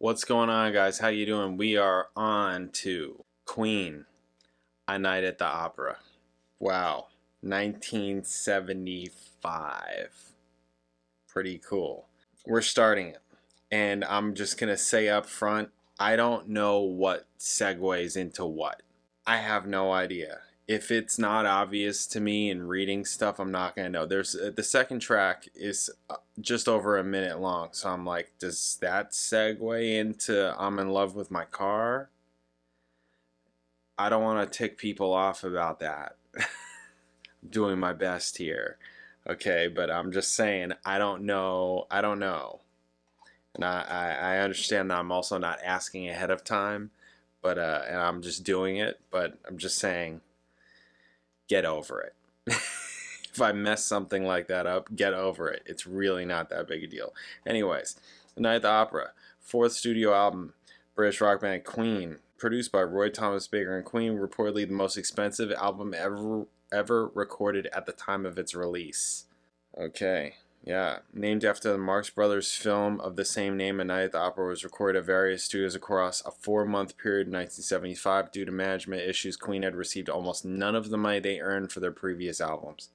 What's going on, guys? How you doing? We are on to Queen, A Night at the Opera. Wow, 1975. Pretty cool. We're starting it, and I'm just gonna say up front, I don't know what segues into what. I have no idea. If it's not obvious to me in reading stuff, I'm not gonna know. There's the second track is just over a minute long, so I'm like, does that segue into "I'm in love with my car"? I don't want to tick people off about that. I'm doing my best here, okay? But I'm just saying, I don't know. I don't know, and I understand that I'm also not asking ahead of time, but and I'm just doing it. But I'm just saying, get over it. If I mess something like that up, get over it. It's really not that big a deal. Anyways, The Night at the Opera, fourth studio album, British rock band Queen, produced by Roy Thomas Baker and Queen, reportedly the most expensive album ever recorded at the time of its release. Okay, yeah. Named after the Marx Brothers film of the same name, A Night at the Opera was recorded at various studios across a 4-month period in 1975. Due to management issues, Queen had received almost none of the money they earned for their previous albums.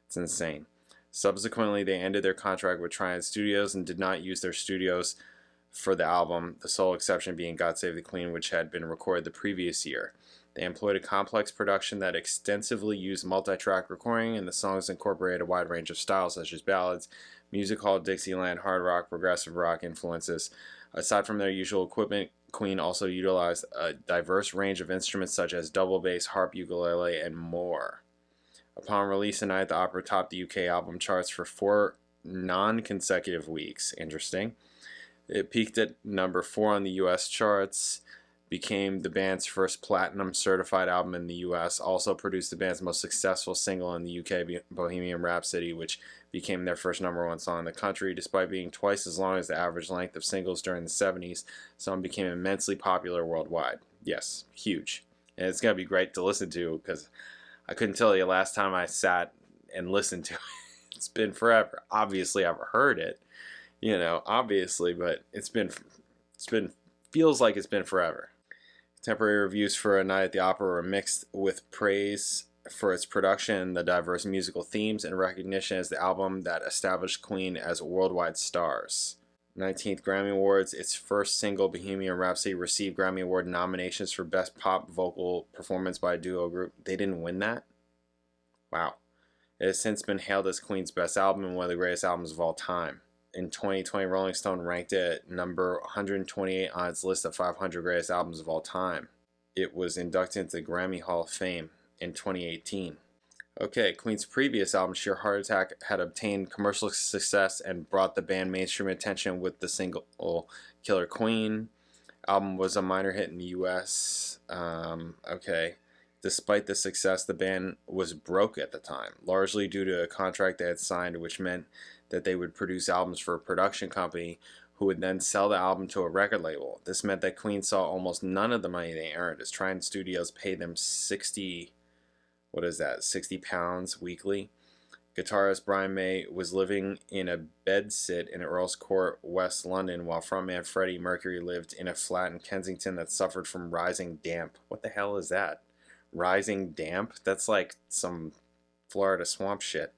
It's insane. Subsequently, they ended their contract with Triad Studios and did not use their studios for the album, the sole exception being God Save the Queen, which had been recorded the previous year. They employed a complex production that extensively used multi-track recording, and the songs incorporated a wide range of styles such as ballads, music hall, Dixieland, hard rock, progressive rock influences. Aside from their usual equipment, Queen also utilized a diverse range of instruments such as double bass, harp, ukulele, and more. Upon release, A Night at the Opera topped the UK album charts for 4 non-consecutive weeks. Interesting. It peaked at number 4 on the US charts, became the band's first platinum certified album in the US, also produced the band's most successful single in the UK, Bohemian Rhapsody, which became their first #1 song in the country. Despite being twice as long as the average length of singles during the 70s, the song became immensely popular worldwide. Yes, huge. And it's going to be great to listen to because I couldn't tell you last time I sat and listened to it. It's been forever. Obviously, I've heard it, obviously, but it's been feels like it's been forever. Contemporary reviews for A Night at the Opera were mixed, with praise for its production, the diverse musical themes, and recognition as the album that established Queen as worldwide stars. 19th Grammy Awards, its first single, Bohemian Rhapsody, received Grammy Award nominations for Best Pop Vocal Performance by a Duo Group. They didn't win that? Wow. It has since been hailed as Queen's best album and one of the greatest albums of all time. In 2020, Rolling Stone ranked it at number 128 on its list of 500 greatest albums of all time. It was inducted into the Grammy Hall of Fame in 2018. Okay, Queen's previous album, Sheer Heart Attack, had obtained commercial success and brought the band mainstream attention with the single Killer Queen. Album was a minor hit in the US. Despite the success, the band was broke at the time, largely due to a contract they had signed, which meant that they would produce albums for a production company who would then sell the album to a record label. This meant that Queen saw almost none of the money they earned, as Triad Studios paid them 60 pounds weekly. Guitarist Brian May was living in a bedsit in Earl's Court, West London, while frontman Freddie Mercury lived in a flat in Kensington that suffered from rising damp. What the hell is that? Rising damp? That's like some Florida swamp shit.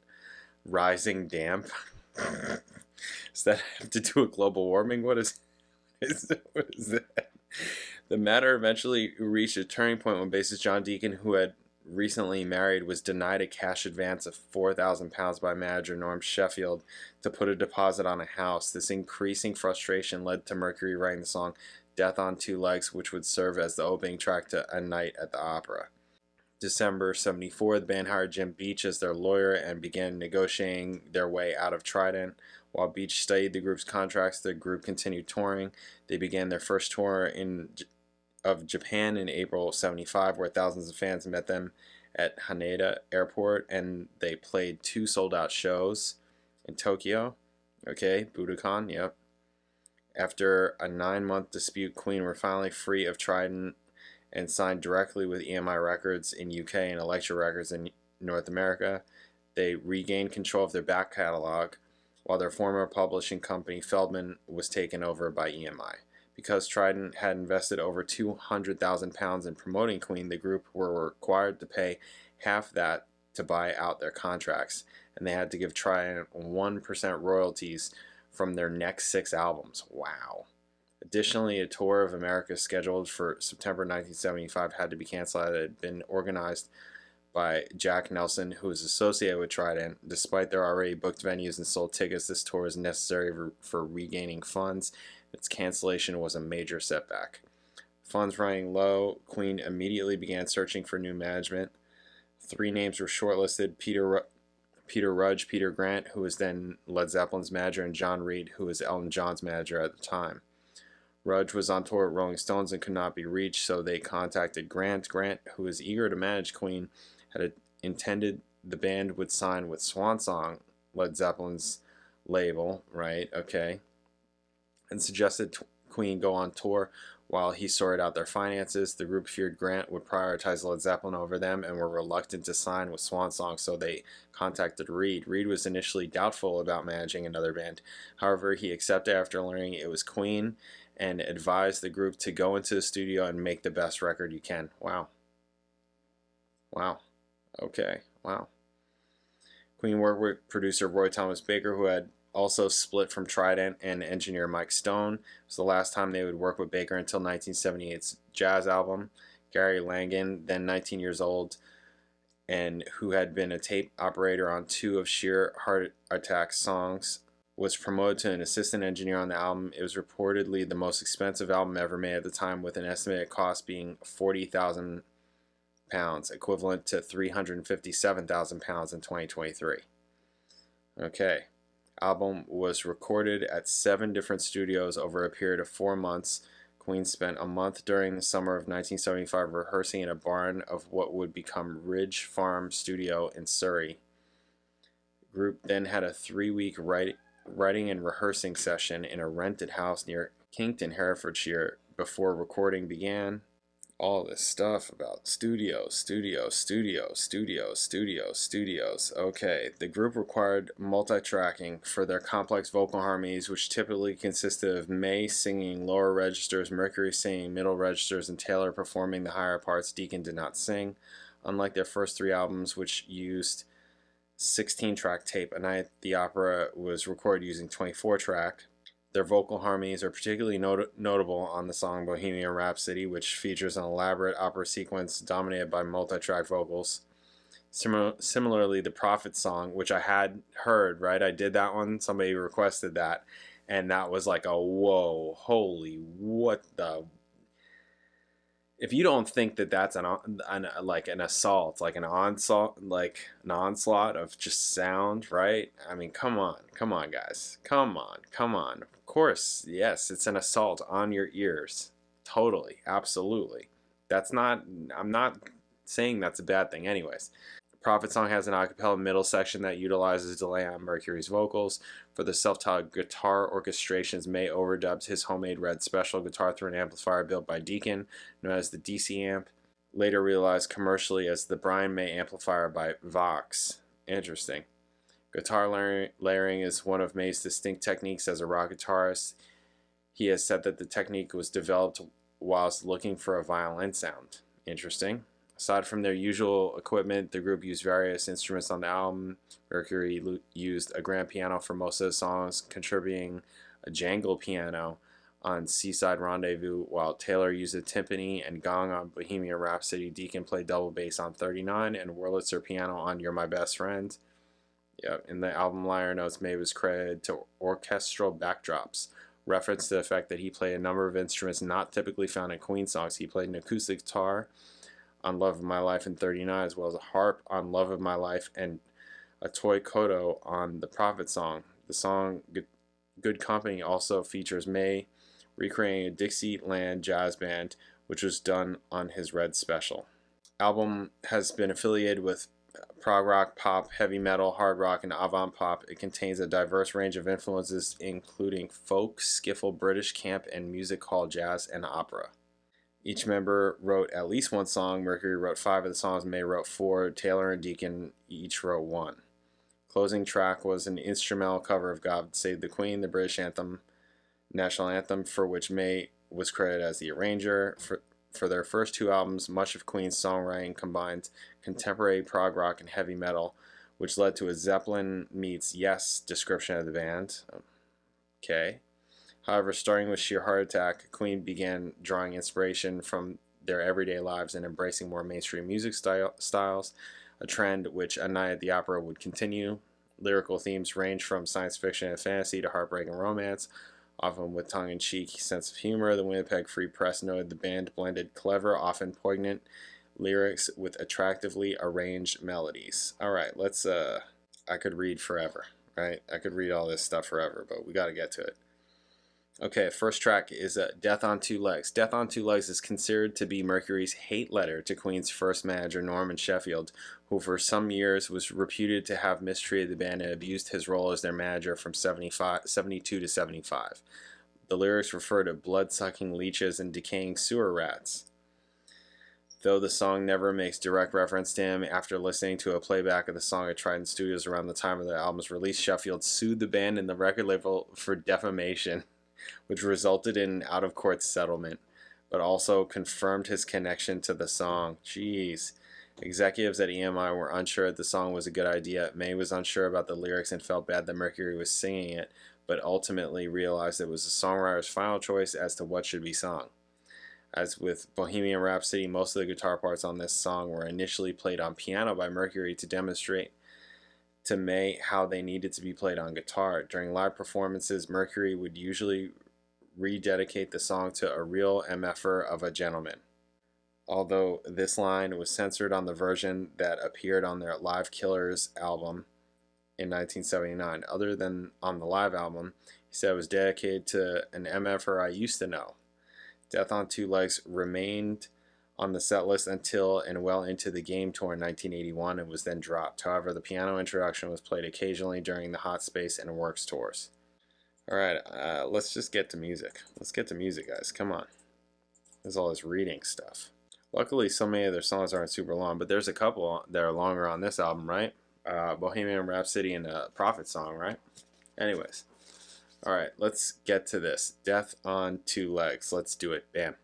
Rising damp? Does that have to do with global warming? What is that? The matter eventually reached a turning point when bassist John Deacon, who had recently married, was denied a cash advance of £4,000 by manager Norm Sheffield to put a deposit on a house. This increasing frustration led to Mercury writing the song Death on Two Legs, which would serve as the opening track to A Night at the Opera. December 74, the band hired Jim Beach as their lawyer and began negotiating their way out of Trident. While Beach studied the group's contracts, the group continued touring. They began their first tour of Japan in April 75, where thousands of fans met them at Haneda Airport, and they played 2 sold-out shows in Tokyo. Okay, Budokan, yep. After a 9-month dispute, Queen were finally free of Trident and signed directly with EMI Records in UK and Elektra Records in North America. They regained control of their back catalog, while their former publishing company, Feldman, was taken over by EMI. Because Trident had invested over £200,000 in promoting Queen, the group were required to pay half that to buy out their contracts, and they had to give Trident 1% royalties from their next 6 albums. Wow. Additionally, a tour of America scheduled for September 1975 had to be canceled. It had been organized by Jack Nelson, who was associated with Trident. Despite their already booked venues and sold tickets, this tour was necessary for regaining funds. Its cancellation was a major setback. Funds running low, Queen immediately began searching for new management. 3 names were shortlisted: Peter Rudge, Peter Grant, who was then Led Zeppelin's manager, and John Reid, who was Elton John's manager at the time. Rudge was on tour at Rolling Stones and could not be reached, so they contacted Grant. Grant, who was eager to manage Queen, had intended the band would sign with Swan Song, Led Zeppelin's label, right? Okay. And suggested Queen go on tour while he sorted out their finances. The group feared Grant would prioritize Led Zeppelin over them and were reluctant to sign with Swan Song, so they contacted Reid. Reid was initially doubtful about managing another band. However, he accepted after learning it was Queen and advised the group to go into the studio and make the best record you can. Wow. Wow. Okay. Wow. Queen worked with producer Roy Thomas Baker, who had also split from Trident, and engineer Mike Stone. It was the last time they would work with Baker until 1978's jazz album. Gary Langan, then 19 years old, and who had been a tape operator on 2 of Sheer Heart Attack's songs, was promoted to an assistant engineer on the album. It was reportedly the most expensive album ever made at the time, with an estimated cost being £40,000, equivalent to £357,000 in 2023. Okay. Album was recorded at 7 different studios over a period of 4 months. Queen spent a month during the summer of 1975 rehearsing in a barn of what would become Ridge Farm Studio in Surrey. The group then had a 3-week writing and rehearsing session in a rented house near Kington, Herefordshire, before recording began. All this stuff about studios. Okay, the group required multi-tracking for their complex vocal harmonies, which typically consisted of May singing lower registers, Mercury singing middle registers, and Taylor performing the higher parts. Deacon did not sing. Unlike their first 3 albums, which used 16-track tape, A Night at the Opera was recorded using 24-track. Their vocal harmonies are particularly notable on the song Bohemian Rhapsody, which features an elaborate opera sequence dominated by multi-track vocals. Similarly, the Prophet song, which I had heard, right? I did that one. Somebody requested that, and that was like a whoa, holy, what the... If you don't think that that's an assault, like an onslaught of just sound, right? I mean, come on, guys, come on. Of course, yes, it's an assault on your ears, totally, absolutely. I'm not saying that's a bad thing, anyways. Prophet song has an a cappella middle section that utilizes delay on Mercury's vocals. For the self-taught guitar orchestrations, May overdubbed his homemade red special guitar through an amplifier built by Deacon, known as the DC amp, later realized commercially as the Brian May amplifier by Vox. Interesting. Guitar layering is one of May's distinct techniques as a rock guitarist. He has said that the technique was developed whilst looking for a violin sound. Interesting. Aside from their usual equipment, the group used various instruments on the album. Mercury used a grand piano for most of the songs, contributing a jangle piano on Seaside Rendezvous, while Taylor used a timpani and gong on Bohemian Rhapsody. Deacon played double bass on 39 and Wurlitzer piano on You're My Best Friend. Yep. In the album liner notes, May was credited to orchestral backdrops, reference to the fact that he played a number of instruments not typically found in Queen songs. He played an acoustic guitar on Love of My Life in 39, as well as a harp on Love of My Life and a toy koto on the Prophet song. The song Good Company also features May recreating a Dixieland jazz band, which was done on his Red special. Album has been affiliated with prog rock, pop, heavy metal, hard rock, and avant pop. It contains a diverse range of influences, including folk, skiffle, British camp, and music hall jazz and opera. Each member wrote at least 1 song. Mercury wrote 5 of the songs, May wrote 4, Taylor and Deacon each wrote 1. Closing track was an instrumental cover of God Save the Queen, the British anthem, national anthem, for which May was credited as the arranger. For their first 2 albums, much of Queen's songwriting combined contemporary prog rock and heavy metal, which led to a Zeppelin meets Yes description of the band. Okay. However, starting with Sheer Heart Attack, Queen began drawing inspiration from their everyday lives and embracing more mainstream music styles, a trend which A Night at the Opera would continue. Lyrical themes range from science fiction and fantasy to heartbreak and romance, often with tongue-in-cheek sense of humor. The Winnipeg Free Press noted the band blended clever, often poignant lyrics with attractively arranged melodies. All right, let's, I could read forever, right? I could read all this stuff forever, but we got to get to it. Okay, first track is Death on Two Legs. Death on Two Legs is considered to be Mercury's hate letter to Queen's first manager, Norman Sheffield, who for some years was reputed to have mistreated the band and abused his role as their manager from 72 to 75. The lyrics refer to blood-sucking leeches and decaying sewer rats. Though the song never makes direct reference to him, after listening to a playback of the song at Trident Studios around the time of the album's release, Sheffield sued the band and the record label for defamation, which resulted in an out-of-court settlement, but also confirmed his connection to the song. Jeez. Executives at EMI were unsure that the song was a good idea. May was unsure about the lyrics and felt bad that Mercury was singing it, but ultimately realized it was the songwriter's final choice as to what should be sung. As with Bohemian Rhapsody, most of the guitar parts on this song were initially played on piano by Mercury to demonstrate to May how they needed to be played on guitar. During live performances, Mercury would usually rededicate the song to a real MFer of a gentleman. Although this line was censored on the version that appeared on their Live Killers album in 1979. Other than on the live album, he said it was dedicated to an MFer I used to know. Death on Two Legs remained on the set list until and well into the Game Tour in 1981 and was then dropped. However, the piano introduction was played occasionally during the Hot Space and Works tours. Alright, let's just get to music. Let's get to music, guys. Come on. There's all this reading stuff. Luckily, so many of their songs aren't super long, but there's a couple that are longer on this album, right? Bohemian Rhapsody and a Prophet song, right? Anyways. Alright, let's get to this. Death on Two Legs. Let's do it. Bam.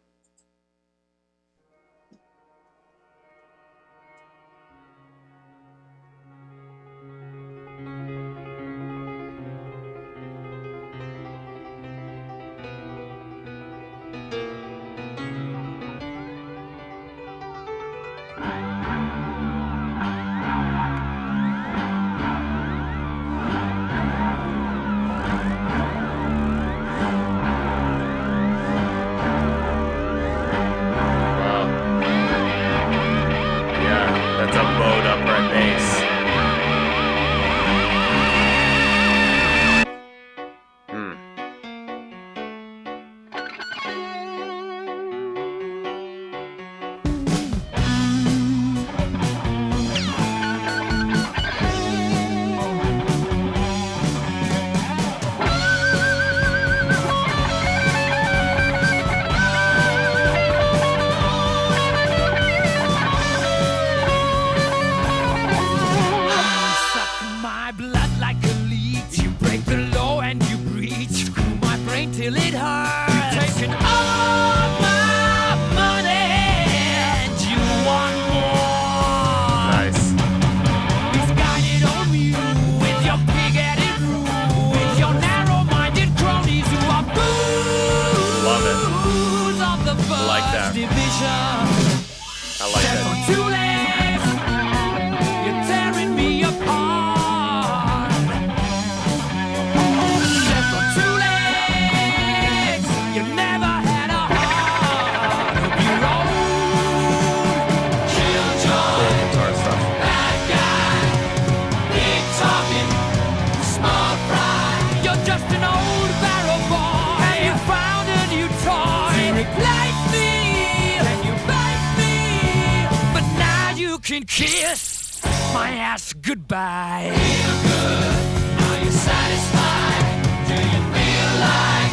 Kiss my ass goodbye. Feel good, are you satisfied? Do you feel like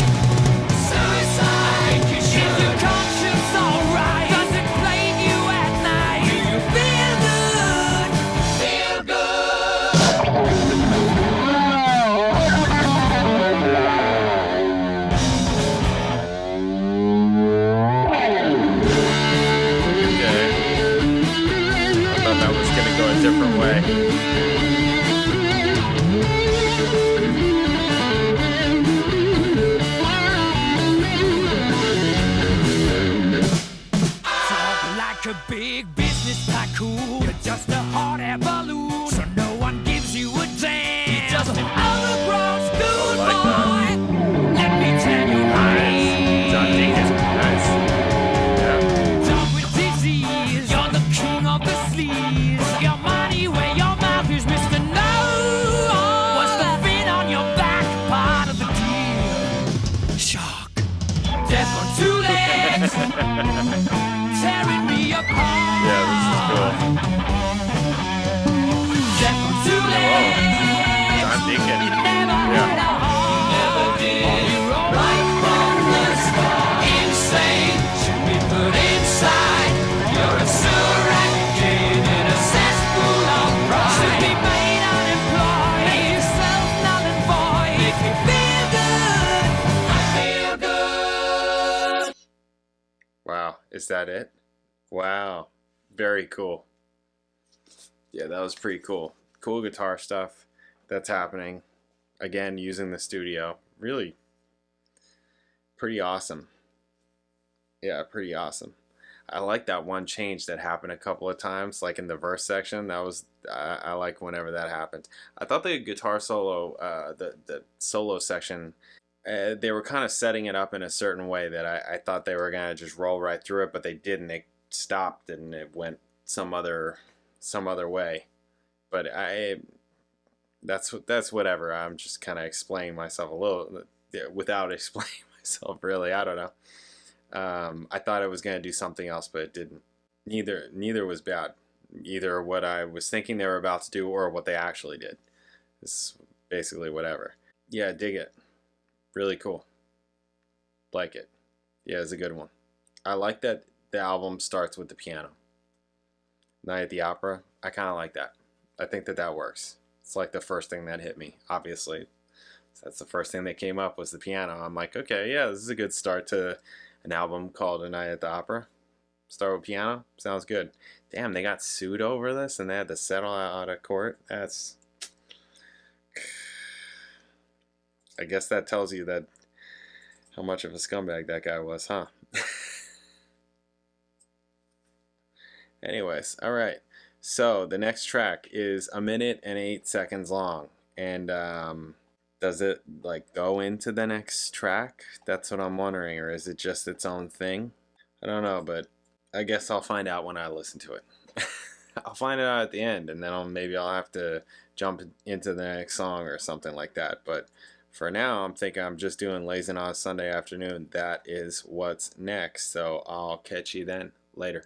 suicide? Is your conscience alright? Does it plague you at night? Do you feel good? Feel good. way. A big business tycoon, you're just a hot air balloon, so no one gives you a damn. You're just an overgrown schoolboy. Let me tell you, honey. Nice. Yeah. Dog with disease, you're the king of the sleaze. Put your money where your mouth is, Mr. No. What's the fin on your back? Part of the deal. Shark. Death on two legs. Tearing me apart. Yeah, this is cool. Death on two legs. John Deacon. You never had a heart. You never did. You're right from the start. Insane. Should be put inside. You're a surrogate kid in a cesspool of pride. Should be made unemployed. Make yourself null and void. Make me feel good. I feel good. Wow, is that it? Wow, very cool. Yeah, that was pretty cool. Cool guitar stuff that's happening. Again, using the studio. Really pretty awesome. Yeah, pretty awesome. I like that one change that happened a couple of times, like in the verse section. That was I like whenever that happened. I thought the guitar solo, the solo section, they were kind of setting it up in a certain way that I thought they were gonna just roll right through it, but they didn't. They stopped and it went some other way. But that's whatever. I'm just kind of explaining myself a little without explaining myself really. I don't know. I thought it was gonna do something else, but it didn't. Neither was bad. Either what I was thinking they were about to do or what they actually did. It's basically whatever. Yeah, dig it. Really cool. Like it. Yeah, it's a good one. I like that the album starts with the piano. Night at the Opera. I kind of like that. I think that works. It's like the first thing that hit me, obviously. So that's the first thing that came up was the piano. I'm like, okay, yeah, this is a good start to an album called A Night at the Opera. Start with piano. Sounds good. Damn, they got sued over this and they had to settle out of court. That's... I guess that tells you that how much of a scumbag that guy was, huh? Anyways, all right. So the next track is 1 minute and 8 seconds long. And does it like go into the next track? That's what I'm wondering. Or is it just its own thing? I don't know, but I guess I'll find out when I listen to it. I'll find it out at the end, and then maybe I'll have to jump into the next song or something like that. But for now, I'm thinking I'm just doing Lazing on a Sunday afternoon. That is what's next. So I'll catch you then. Later.